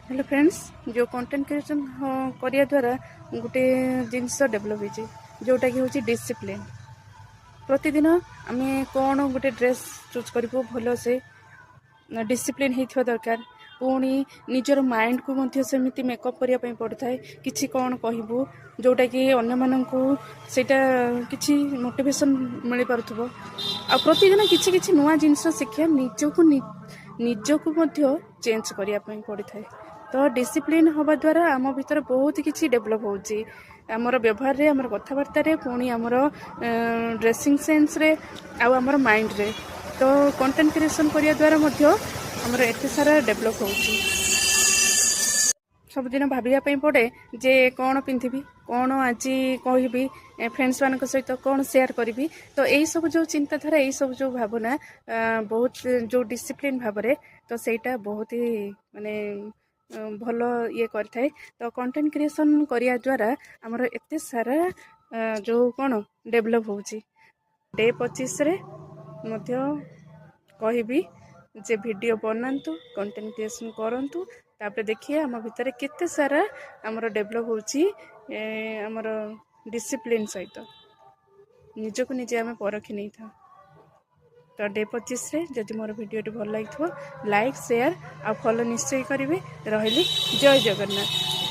Hello friends, जो content creation करिया द्वारा गोटे जिनस डेभलप होती जोटा कि हूँ डिसिप्लिन। प्रतिदिन आम कौन गोटे ड्रेस चूज करूँ भल से डिसिप्लिन होता दरकार। पुणी निजर माइंड को सेमती मेकअप करने पड़ता है। किसी कौन कहबू जोटा कि अन्य मानू सेटा किसी मोटिवेशन मिल पार्थो। आ प्रतिदिन किसी किसी नुआ जिनस शिक्षा निजको चेंज करने पड़ता है। तो डिसिप्लिन हवा द्वारा आम भीतर बहुत किसी डेभलप होची। आमर व्यवहार रे, आमर कथबार्ता रे, पुणी आमर ड्रेसिंग सेंस रे, आमर माइंड रे। तो कंटेंट क्रिएशन करिया द्वारा आमर एते सारा डेभलप होची। सबदिन भाविया पड़े जे कौन पिंधिबी, कौन आज कहबी, फ्रेंड्स मान सहित कौन शेयर करी। तो यही सब जो चिंताधारा, यही सब जो भावना बहुत जो डिसिप्लिन भाव में, तो सेटा बहुत ही माने भल ये करथाए। तो कंटेंट क्रिएशन करिया द्वारा आमर एते सारा जो कौन डेभलप होची। डे 25 रे मध्य कहबी जे वीडियो बनातु, कंटेंट क्रिएशन करंतु, तापर देखिए आम भितर केते सारा आमर डेभलप होची। आमर डिसिप्लिन सहित निजको निजे आम परखी नहीं था। तो डे 25 रे जदि मोर वीडियो भल लगी लाइक शेयर आ फॉलो निश्चय करेंगे। रही जय जगन्नाथ।